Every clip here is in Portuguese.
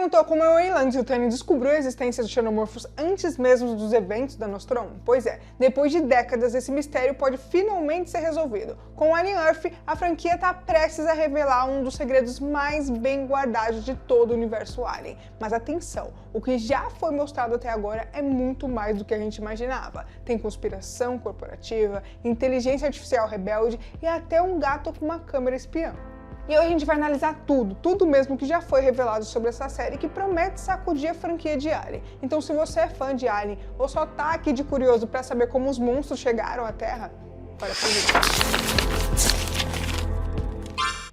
perguntou como o Weyland Yutani descobriu a existência dos xenomorfos antes mesmo dos eventos da Nostromo? Pois é, depois de décadas esse mistério pode finalmente ser resolvido. Com Alien Earth, a franquia está prestes a revelar um dos segredos mais bem guardados de todo o universo Alien. Mas atenção, o que já foi mostrado até agora é muito mais do que a gente imaginava. Tem conspiração corporativa, inteligência artificial rebelde e até um gato com uma câmera espiã. E hoje a gente vai analisar tudo mesmo que já foi revelado sobre essa série que promete sacudir a franquia de Alien. Então se você é fã de Alien ou só tá aqui de curioso para saber como os monstros chegaram à Terra, bora pro vídeo.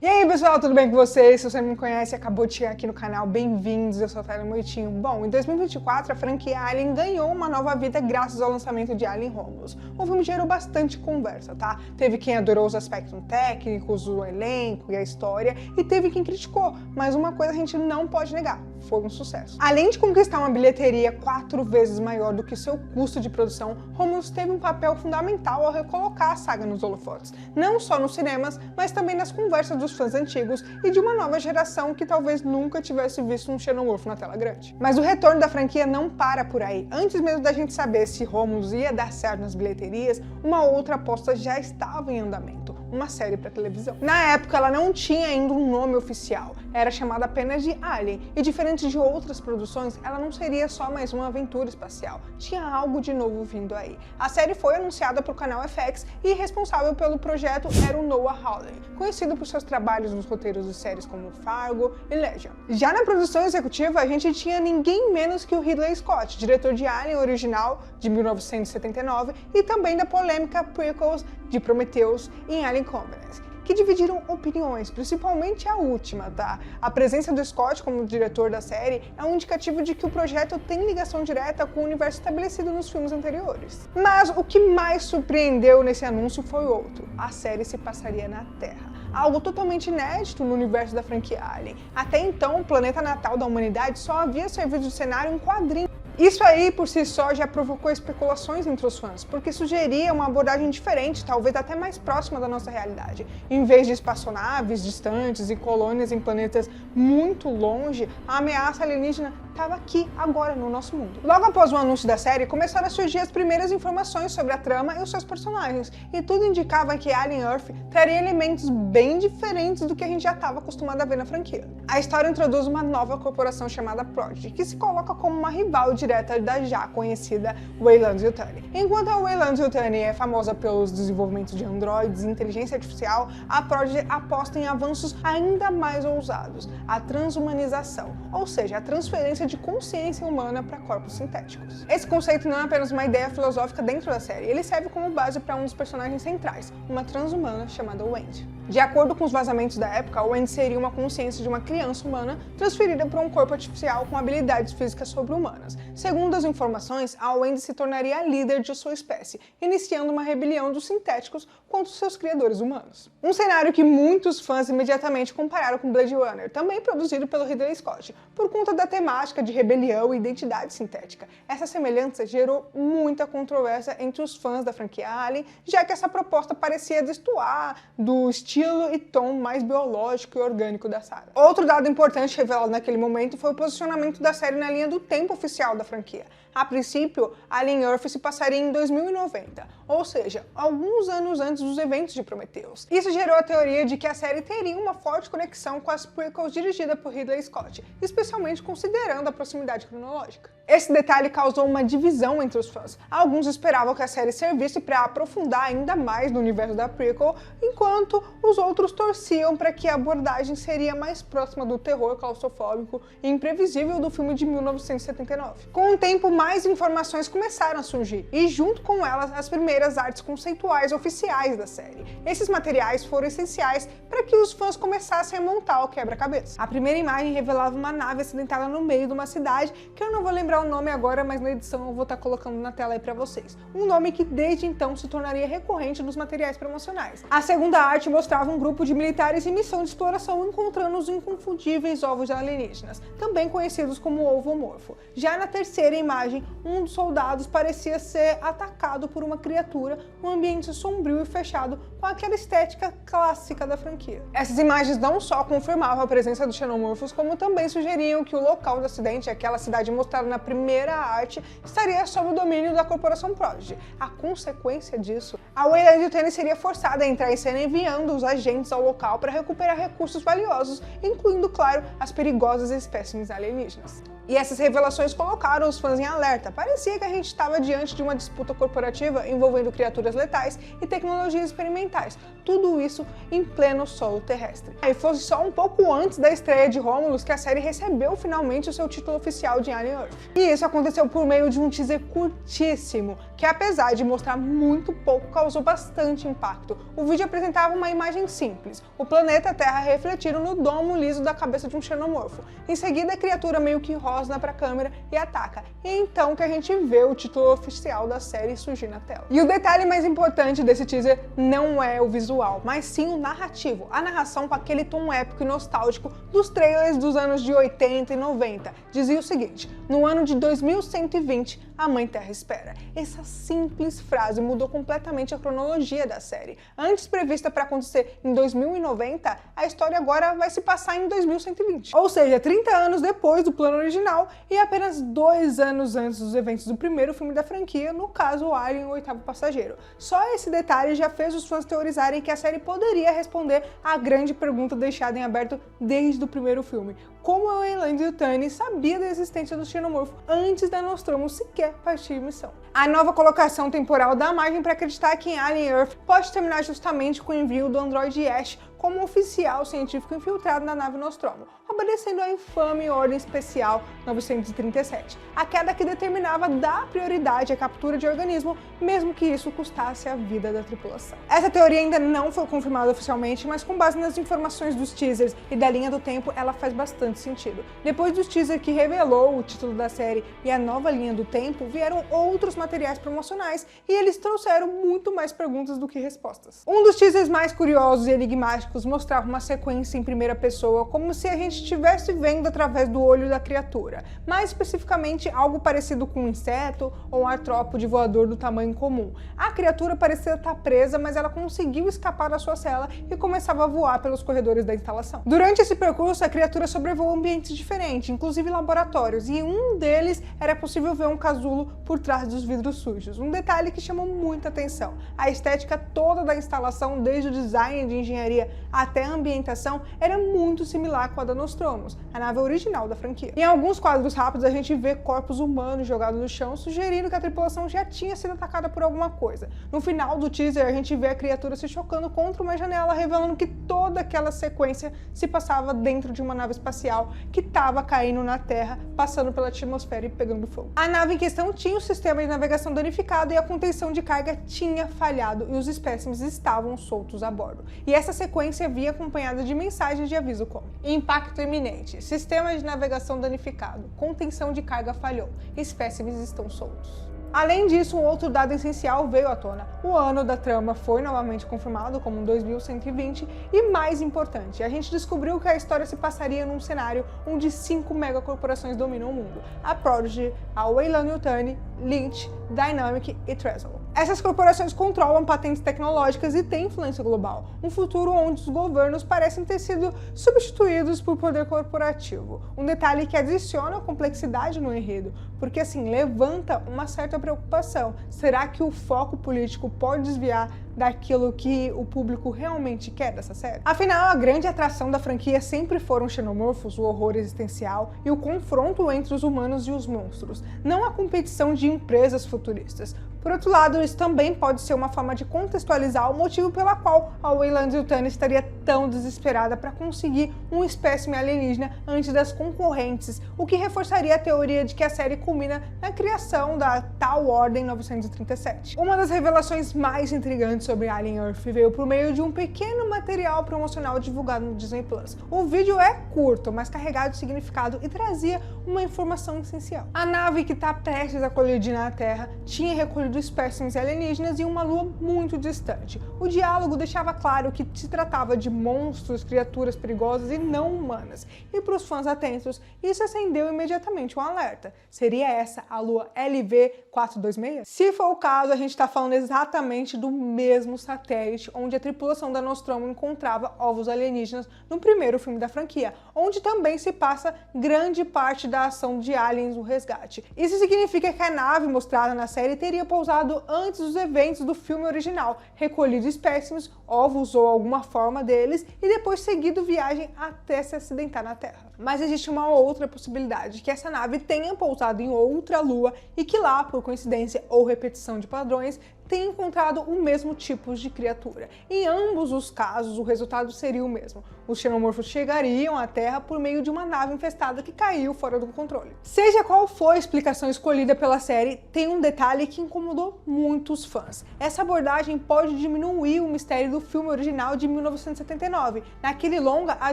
E aí pessoal, tudo bem com vocês? Se você não me conhece e acabou de chegar aqui no canal, bem-vindos, eu sou a Thalia Moitinho. Bom, em 2024 a franquia Alien ganhou uma nova vida graças ao lançamento de Alien Romulus. O filme gerou bastante conversa, tá? Teve quem adorou os aspectos técnicos, o elenco e a história, e teve quem criticou, mas uma coisa a gente não pode negar, foi um sucesso. Além de conquistar uma bilheteria 4 vezes maior do que seu custo de produção, Romulus teve um papel fundamental ao recolocar a saga nos holofotes, não só nos cinemas, mas também nas conversas dos fãs antigos e de uma nova geração que talvez nunca tivesse visto um xenomorfo na tela grande. Mas o retorno da franquia não para por aí. Antes mesmo da gente saber se Romulus ia dar certo nas bilheterias, uma outra aposta já estava em andamento, uma série para televisão. Na época ela não tinha ainda um nome oficial, era chamada apenas de Alien, e diferente de outras produções, ela não seria só mais uma aventura espacial, tinha algo de novo vindo aí. A série foi anunciada para o canal FX e responsável pelo projeto era o Noah Hawley, conhecido por seus trabalhos nos roteiros de séries como Fargo e Legion. Já na produção executiva, a gente tinha ninguém menos que o Ridley Scott, diretor de Alien original de 1979 e também da polêmica prequels de Prometheus em Alien Covenant, que dividiram opiniões, principalmente a última, tá? A presença do Scott como diretor da série é um indicativo de que o projeto tem ligação direta com o universo estabelecido nos filmes anteriores. Mas o que mais surpreendeu nesse anúncio foi outro: a série se passaria na Terra. Algo totalmente inédito no universo da franquia Alien. Até então, o planeta natal da humanidade só havia servido de cenário em quadrinhos. Isso aí, por si só, já provocou especulações entre os fãs, porque sugeria uma abordagem diferente, talvez até mais próxima da nossa realidade. Em vez de espaçonaves distantes e colônias em planetas muito longe, a ameaça alienígena estava aqui, agora, no nosso mundo. Logo após o anúncio da série, começaram a surgir as primeiras informações sobre a trama e os seus personagens, e tudo indicava que Alien Earth traria elementos bem diferentes do que a gente já estava acostumado a ver na franquia. A história introduz uma nova corporação chamada Prodigy, que se coloca como uma rival direta da já conhecida Weyland Yutani. Enquanto a Weyland Yutani é famosa pelos desenvolvimentos de androides e inteligência artificial, a Prodigy aposta em avanços ainda mais ousados, a transhumanização, ou seja, a transferência de consciência humana para corpos sintéticos. Esse conceito não é apenas uma ideia filosófica dentro da série, ele serve como base para um dos personagens centrais, uma transhumana chamada Wendy. De acordo com os vazamentos da época, Wendy seria uma consciência de uma criança humana transferida para um corpo artificial com habilidades físicas sobre-humanas. Segundo as informações, a Wendy se tornaria a líder de sua espécie, iniciando uma rebelião dos sintéticos contra os seus criadores humanos. Um cenário que muitos fãs imediatamente compararam com Blade Runner, também produzido pelo Ridley Scott, por conta da temática de rebelião e identidade sintética. Essa semelhança gerou muita controvérsia entre os fãs da franquia Alien, já que essa proposta parecia destoar do estilo e tom mais biológico e orgânico da saga. Outro dado importante revelado naquele momento foi o posicionamento da série na linha do tempo oficial da franquia. A princípio, Alien Earth se passaria em 2090, ou seja, alguns anos antes dos eventos de Prometheus. Isso gerou a teoria de que a série teria uma forte conexão com as prequels dirigidas por Ridley Scott, especialmente considerando a proximidade cronológica. Esse detalhe causou uma divisão entre os fãs. Alguns esperavam que a série servisse para aprofundar ainda mais no universo da prequel, enquanto os outros torciam para que a abordagem seria mais próxima do terror claustrofóbico e imprevisível do filme de 1979. Com o tempo, mais informações começaram a surgir, e junto com elas, as primeiras artes conceituais oficiais da série. Esses materiais foram essenciais para que os fãs começassem a montar o quebra-cabeça. A primeira imagem revelava uma nave acidentada no meio de uma cidade, que eu não vou lembrar o nome agora, mas na edição eu vou estar colocando na tela aí para vocês. Um nome que desde então se tornaria recorrente nos materiais promocionais. A segunda arte mostrava um grupo de militares em missão de exploração encontrando os inconfundíveis ovos alienígenas, também conhecidos como ovomorfo. Já na terceira imagem, um dos soldados parecia ser atacado por uma criatura criatura num ambiente sombrio e fechado com aquela estética clássica da franquia. Essas imagens não só confirmavam a presença dos xenomorfos, como também sugeriam que o local do acidente, aquela cidade mostrada na primeira arte, estaria sob o domínio da Corporação Prodigy. A consequência disso, a Weyland Yutani seria forçada a entrar em cena enviando os agentes ao local para recuperar recursos valiosos, incluindo, claro, as perigosas espécimes alienígenas. E essas revelações colocaram os fãs em alerta. Parecia que a gente estava diante de uma disputa corporativa envolvendo criaturas letais e tecnologias experimentais. Tudo isso em pleno solo terrestre. E fosse só um pouco antes da estreia de Romulus que a série recebeu finalmente o seu título oficial de Alien Earth. E isso aconteceu por meio de um teaser curtíssimo, que apesar de mostrar muito pouco, causou bastante impacto. O vídeo apresentava uma imagem simples, o planeta Terra refletido no domo liso da cabeça de um xenomorfo. Em seguida, a criatura meio que rosna para a câmera e ataca. E então que a gente vê o título oficial da série surgir na tela. E o detalhe mais importante desse teaser não é o visual, mas sim o narrativo. A narração com aquele tom épico e nostálgico dos trailers dos anos de 80 e 90. Dizia o seguinte: no ano de 2120, a Mãe Terra espera. Essa simples frase mudou completamente a cronologia da série. Antes prevista para acontecer em 2090, a história agora vai se passar em 2120. Ou seja, 30 anos depois do plano original e apenas 2 anos antes dos eventos do primeiro filme da franquia, no caso o Alien, o Oitavo Passageiro. Só esse detalhe já fez os fãs teorizarem que a série poderia responder à grande pergunta deixada em aberto desde o primeiro filme: como a Weyland Yutani sabia da existência do xenomorfo antes da Nostromo sequer partir em missão. A nova colocação temporal dá margem para acreditar que em Alien Earth pode terminar justamente com o envio do androide Ash como oficial científico infiltrado na nave Nostromo, obedecendo à infame Ordem Especial 937, a queda que determinava dar prioridade à captura de organismo, mesmo que isso custasse a vida da tripulação. Essa teoria ainda não foi confirmada oficialmente, mas com base nas informações dos teasers e da linha do tempo, ela faz bastante sentido. Depois dos teasers que revelou o título da série e a nova linha do tempo, vieram outros materiais promocionais e eles trouxeram muito mais perguntas do que respostas. Um dos teasers mais curiosos e enigmáticos mostrava uma sequência em primeira pessoa, como se a gente estivesse vendo através do olho da criatura, mais especificamente algo parecido com um inseto ou um artrópode voador do tamanho comum. A criatura parecia estar presa, mas ela conseguiu escapar da sua cela e começava a voar pelos corredores da instalação. Durante esse percurso, a criatura sobrevoou ambientes diferentes, inclusive laboratórios, e em um deles era possível ver um casulo por trás dos vidros sujos. Um detalhe que chamou muita atenção: a estética toda da instalação, desde o design de engenharia até a ambientação, era muito similar com a da Nostromos, a nave original da franquia. Em alguns quadros rápidos a gente vê corpos humanos jogados no chão, sugerindo que a tripulação já tinha sido atacada por alguma coisa. No final do teaser a gente vê a criatura se chocando contra uma janela, revelando que toda aquela sequência se passava dentro de uma nave espacial que estava caindo na Terra, passando pela atmosfera e pegando fogo. A nave em questão tinha o sistema de navegação danificado e a contenção de carga tinha falhado e os espécimes estavam soltos a bordo. E essa sequência via acompanhada de mensagens de aviso como: impacto iminente, sistema de navegação danificado, contenção de carga falhou, espécimes estão soltos. Além disso, um outro dado essencial veio à tona. O ano da trama foi novamente confirmado como 2120 e, mais importante, a gente descobriu que a história se passaria num cenário onde 5 megacorporações dominam o mundo: a Prodigy, a Weyland Yutani, Lynch, Dynamic e Tresol. Essas corporações controlam patentes tecnológicas e têm influência global, um futuro onde os governos parecem ter sido substituídos por poder corporativo. Um detalhe que adiciona complexidade no enredo, porque assim levanta uma certa preocupação. Será que o foco político pode desviar daquilo que o público realmente quer dessa série? Afinal, a grande atração da franquia sempre foram os xenomorfos, o horror existencial e o confronto entre os humanos e os monstros, não a competição de empresas futuristas. Por outro lado, isso também pode ser uma forma de contextualizar o motivo pela qual a Weyland Yutani estaria tão desesperada para conseguir um espécime alienígena antes das concorrentes, o que reforçaria a teoria de que a série culmina na criação da tal Ordem 937. Uma das revelações mais intrigantes sobre Alien Earth veio por meio de um pequeno material promocional divulgado no Disney+. O vídeo é curto, mas carregado de significado e trazia uma informação essencial. A nave que está prestes a colidir na Terra tinha recolhido espécimes alienígenas em uma lua muito distante. O diálogo deixava claro que se tratava de de monstros, criaturas perigosas e não humanas. E para os fãs atentos, isso acendeu imediatamente um alerta. Seria essa a lua LV-426? Se for o caso, a gente está falando exatamente do mesmo satélite onde a tripulação da Nostromo encontrava ovos alienígenas no primeiro filme da franquia, onde também se passa grande parte da ação de Aliens: O Resgate. Isso significa que a nave mostrada na série teria pousado antes dos eventos do filme original, recolhido espécimes, ovos ou alguma forma deles e depois seguido viagem até se acidentar na Terra. Mas existe uma outra possibilidade, que essa nave tenha pousado em outra lua e que lá, por coincidência ou repetição de padrões, tenha encontrado o mesmo tipo de criatura. Em ambos os casos, o resultado seria o mesmo. Os xenomorfos chegariam à Terra por meio de uma nave infestada que caiu fora do controle. Seja qual for a explicação escolhida pela série, tem um detalhe que incomodou muitos fãs. Essa abordagem pode diminuir o mistério do filme original de 1979. Naquele longa, a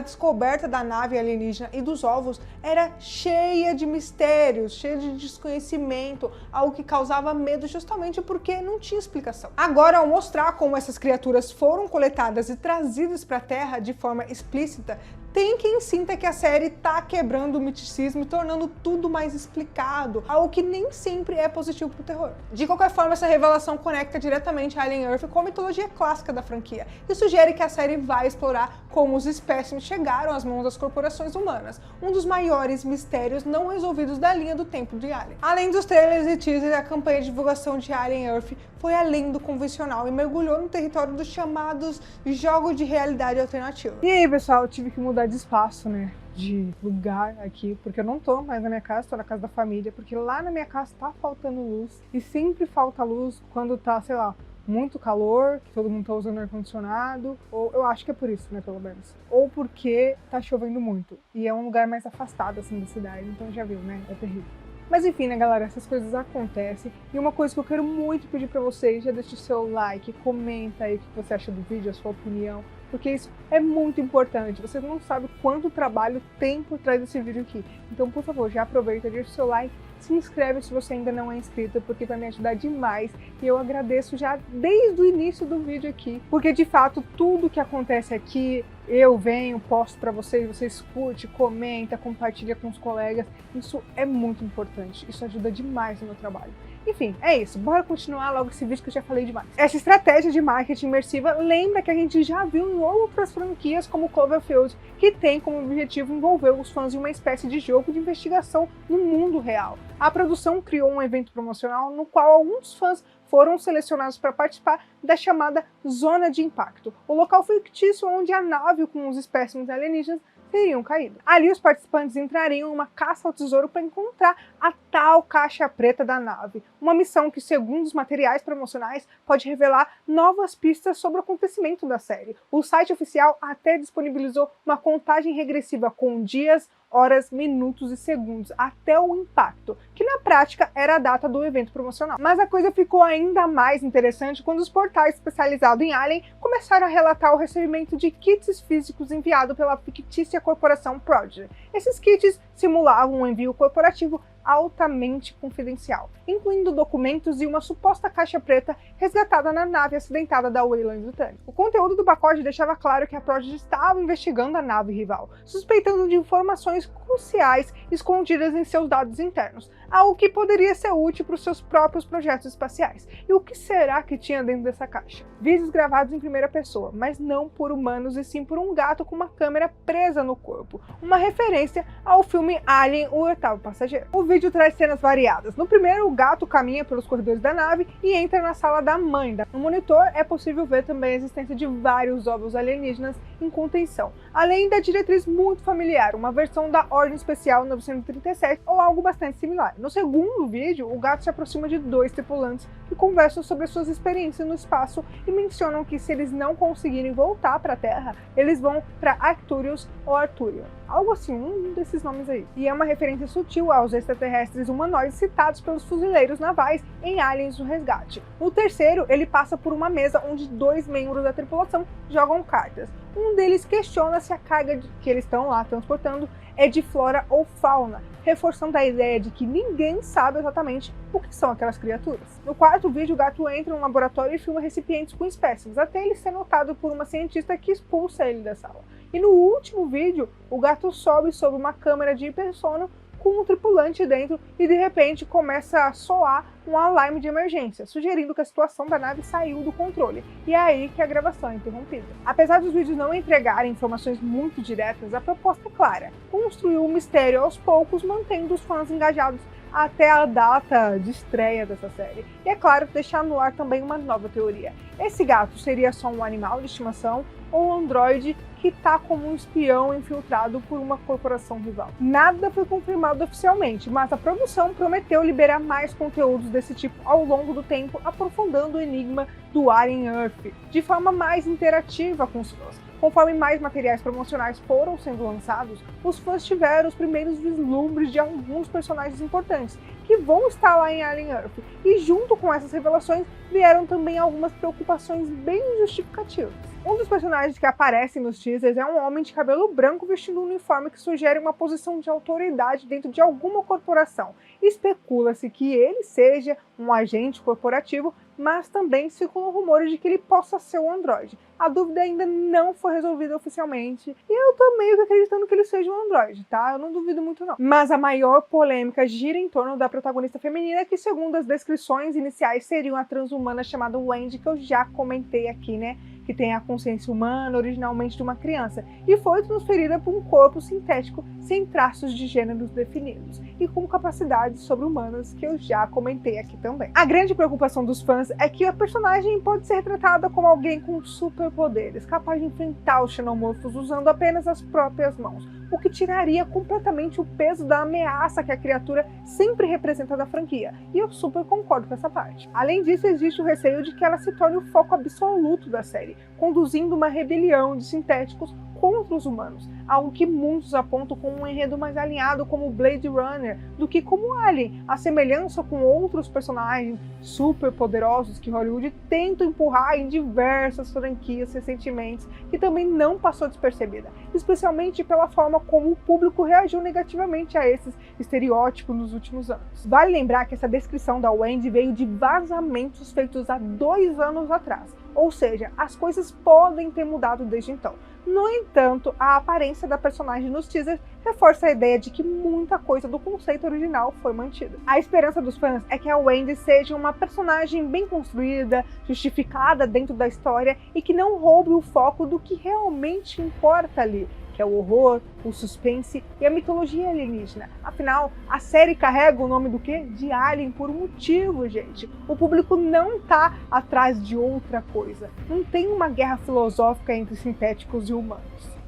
descoberta da nave alienígena e dos ovos era cheia de mistérios, cheia de desconhecimento, algo que causava medo justamente porque não tinha explicação. Agora, ao mostrar como essas criaturas foram coletadas e trazidas para a Terra de forma explícita, tem quem sinta que a série tá quebrando o miticismo e tornando tudo mais explicado, algo que nem sempre é positivo pro terror. De qualquer forma, essa revelação conecta diretamente a Alien Earth com a mitologia clássica da franquia e sugere que a série vai explorar como os espécimes chegaram às mãos das corporações humanas, um dos maiores mistérios não resolvidos da linha do tempo de Alien. Além dos trailers e teasers, a campanha de divulgação de Alien Earth foi além do convencional e mergulhou no território dos chamados jogos de realidade alternativa. E aí, pessoal, eu tive que mudar de espaço, né? De lugar aqui, porque eu não tô mais na minha casa, tô na casa da família, porque lá na minha casa tá faltando luz, e sempre falta luz quando tá, sei lá, muito calor, que todo mundo tá usando ar-condicionado, ou eu acho que é por isso, né, pelo menos. Ou porque tá chovendo muito, e é um lugar mais afastado, assim, da cidade, então já viu, né? É terrível. Mas enfim, né, galera, essas coisas acontecem. E uma coisa que eu quero muito pedir pra vocês, já deixa o seu like, comenta aí o que você acha do vídeo, a sua opinião, porque isso é muito importante. Você não sabe quanto trabalho tem por trás desse vídeo aqui. Então, por favor, já aproveita, deixa o seu like, se inscreve se você ainda não é inscrito, porque vai me ajudar demais. E eu agradeço já desde o início do vídeo aqui, porque de fato tudo que acontece aqui, eu venho, posto pra vocês, vocês curtem, comenta, compartilha com os colegas. Isso é muito importante, isso ajuda demais no meu trabalho. Enfim, é isso. Bora continuar logo esse vídeo que eu já falei demais. Essa estratégia de marketing imersiva lembra que a gente já viu em outras franquias como Cloverfield, que tem como objetivo envolver os fãs em uma espécie de jogo de investigação no mundo real. A produção criou um evento promocional no qual alguns fãs foram selecionados para participar da chamada Zona de Impacto, o local fictício onde a nave com os espécimes alienígenas teriam caído. Ali os participantes entrariam em uma caça ao tesouro para encontrar a tal caixa preta da nave, uma missão que, segundo os materiais promocionais, pode revelar novas pistas sobre o acontecimento da série. O site oficial até disponibilizou uma contagem regressiva com dias, horas, minutos e segundos até o impacto, que na prática era a data do evento promocional. Mas a coisa ficou ainda mais interessante quando os portais especializados em Alien começaram a relatar o recebimento de kits físicos enviados pela fictícia corporação Prodigy. Esses kits simulavam um envio corporativo altamente confidencial, incluindo documentos e uma suposta caixa preta resgatada na nave acidentada da Weyland-Yutani. O conteúdo do pacote deixava claro que a Prodigy estava investigando a nave rival, suspeitando de informações cruciais escondidas em seus dados internos, algo que poderia ser útil para os seus próprios projetos espaciais. E o que será que tinha dentro dessa caixa? Vídeos gravados em primeira pessoa, mas não por humanos e sim por um gato com uma câmera presa no corpo, uma referência ao filme Alien: O Oitavo Passageiro. O vídeo traz cenas variadas. No primeiro, o gato caminha pelos corredores da nave e entra na sala da mãe. No monitor é possível ver também a existência de vários ovos alienígenas em contenção, além da diretriz muito familiar, uma versão da Ordem Especial 937 ou algo bastante similar. No segundo vídeo, o gato se aproxima de dois tripulantes que conversam sobre suas experiências no espaço e mencionam que se eles não conseguirem voltar para a Terra, eles vão para Arcturus ou Arturion. Algo assim, um desses nomes aí. E é uma referência sutil aos extraterrestres humanoides citados pelos fuzileiros navais em Aliens: O Resgate. No terceiro, ele passa por uma mesa onde dois membros da tripulação jogam cartas. Um deles questiona se a carga que eles estão lá transportando é de flora ou fauna, reforçando a ideia de que ninguém sabe exatamente o que são aquelas criaturas. No quarto vídeo, o gato entra num laboratório e filma recipientes com espécimes, até ele ser notado por uma cientista que expulsa ele da sala. E no último vídeo, o gato sobe sobre uma câmera de hipersono com um tripulante dentro e de repente começa a soar um alarme de emergência, sugerindo que a situação da nave saiu do controle. E é aí que a gravação é interrompida. Apesar dos vídeos não entregarem informações muito diretas, a proposta é clara: construir um mistério aos poucos, mantendo os fãs engajados até a data de estreia dessa série. E é claro, deixar no ar também uma nova teoria. Esse gato seria só um animal de estimação ou um androide que tá como um espião infiltrado por uma corporação rival? Nada foi confirmado oficialmente, mas a produção prometeu liberar mais conteúdos desse tipo ao longo do tempo, aprofundando o enigma do Alien Earth de forma mais interativa com os fãs. Conforme mais materiais promocionais foram sendo lançados, os fãs tiveram os primeiros vislumbres de alguns personagens importantes que vão estar lá em Alien Earth. E junto com essas revelações vieram também algumas preocupações bem justificativas. Um dos personagens que aparecem nos teasers é um homem de cabelo branco vestindo um uniforme que sugere uma posição de autoridade dentro de alguma corporação. Especula-se que ele seja um agente corporativo, mas também circulam rumores de que ele possa ser um androide. A dúvida ainda não foi resolvida oficialmente, e eu tô meio que acreditando que ele seja um androide, tá? Eu não duvido muito não. Mas a maior polêmica gira em torno da protagonista feminina, que segundo as descrições iniciais seria uma transhumana chamada Wendy, que eu já comentei aqui, né? Que tem a consciência humana originalmente de uma criança e foi transferida para um corpo sintético sem traços de gêneros definidos e com capacidades sobre-humanas, que eu já comentei aqui também. A grande preocupação dos fãs é que a personagem pode ser retratada como alguém com superpoderes, capaz de enfrentar os xenomorfos usando apenas as próprias mãos, o que tiraria completamente o peso da ameaça que a criatura sempre representa da franquia, e eu super concordo com essa parte. Além disso, existe o receio de que ela se torne o foco absoluto da série, conduzindo uma rebelião de sintéticos contra os humanos, algo que muitos apontam como um enredo mais alinhado como Blade Runner do que como Alien, a semelhança com outros personagens super poderosos que Hollywood tenta empurrar em diversas franquias recentemente, que também não passou despercebida, especialmente pela forma como o público reagiu negativamente a esses estereótipos nos últimos anos. Vale lembrar que essa descrição da Wendy veio de vazamentos feitos há 2 anos atrás, ou seja, as coisas podem ter mudado desde então. No entanto, a aparência da personagem nos teasers reforça a ideia de que muita coisa do conceito original foi mantida. A esperança dos fãs é que a Wendy seja uma personagem bem construída, justificada dentro da história e que não roube o foco do que realmente importa ali, que é o horror, o suspense e a mitologia alienígena. Afinal, a série carrega o nome do quê? De Alien por um motivo, gente. O público não tá atrás de outra coisa. Não tem uma guerra filosófica entre sintéticos e humanos.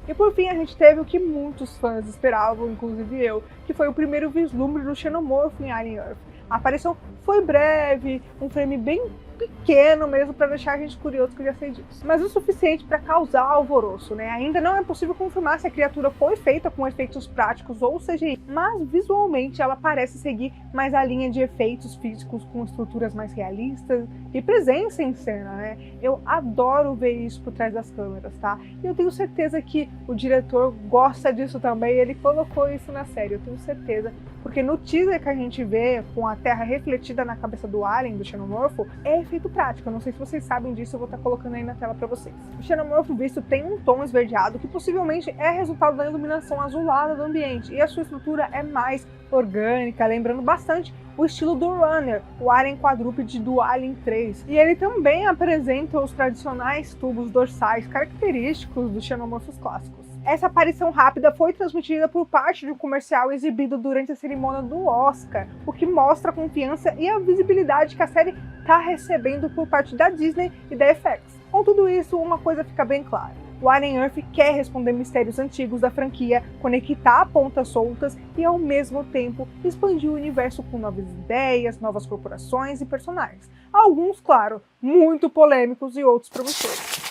E por fim, a gente teve o que muitos fãs esperavam, inclusive eu, que foi o primeiro vislumbre do xenomorfo em Alien Earth. A aparição foi breve, um frame bem pequeno mesmo para deixar a gente curioso, que eu já sei disso. Mas o suficiente para causar alvoroço, né? Ainda não é possível confirmar se a criatura foi feita com efeitos práticos ou CGI, mas visualmente ela parece seguir mais a linha de efeitos físicos com estruturas mais realistas e presença em cena, né? Eu adoro ver isso por trás das câmeras, tá? E eu tenho certeza que o diretor gosta disso também, ele colocou isso na série, eu tenho certeza, porque no teaser que a gente vê com a Terra refletida na cabeça do Alien, do xenomorfo, é efeito prático. Eu não sei se vocês sabem disso, eu vou estar colocando aí na tela para vocês. O xenomorfo visto tem um tom esverdeado que possivelmente é resultado da iluminação azulada do ambiente, e a sua estrutura é mais orgânica, lembrando bastante o estilo do Runner, o Alien quadrúpede do Alien 3. E ele também apresenta os tradicionais tubos dorsais característicos dos xenomorfos clássicos. Essa aparição rápida foi transmitida por parte de um comercial exibido durante a cerimônia do Oscar, o que mostra a confiança e a visibilidade que a série está recebendo por parte da Disney e da FX. Com tudo isso, uma coisa fica bem clara: o Alien Earth quer responder mistérios antigos da franquia, conectar pontas soltas e, ao mesmo tempo, expandir o universo com novas ideias, novas corporações e personagens. Alguns, claro, muito polêmicos e outros promissores.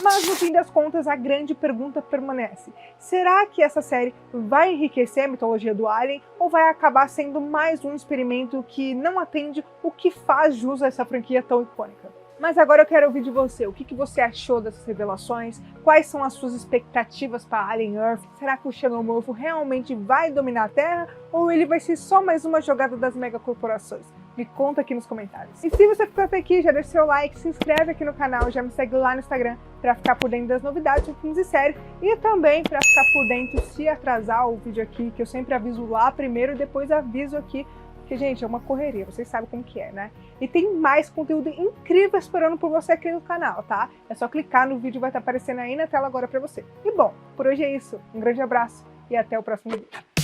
Mas, no fim das contas, a grande pergunta permanece: será que essa série vai enriquecer a mitologia do Alien ou vai acabar sendo mais um experimento que não atende o que faz jus a essa franquia tão icônica? Mas agora eu quero ouvir de você. O que você achou dessas revelações? Quais são as suas expectativas para Alien Earth? Será que o xenomorfo realmente vai dominar a Terra? Ou ele vai ser só mais uma jogada das megacorporações? Me conta aqui nos comentários. E se você ficou até aqui, já deixa seu like, se inscreve aqui no canal, já me segue lá no Instagram para ficar por dentro das novidades de filmes e séries e também para ficar por dentro se atrasar o vídeo aqui, que eu sempre aviso lá primeiro e depois aviso aqui, porque, gente, é uma correria, vocês sabem como que é, né? E tem mais conteúdo incrível esperando por você aqui no canal, tá? É só clicar no vídeo, vai estar aparecendo aí na tela agora para você. E bom, por hoje é isso. Um grande abraço e até o próximo vídeo.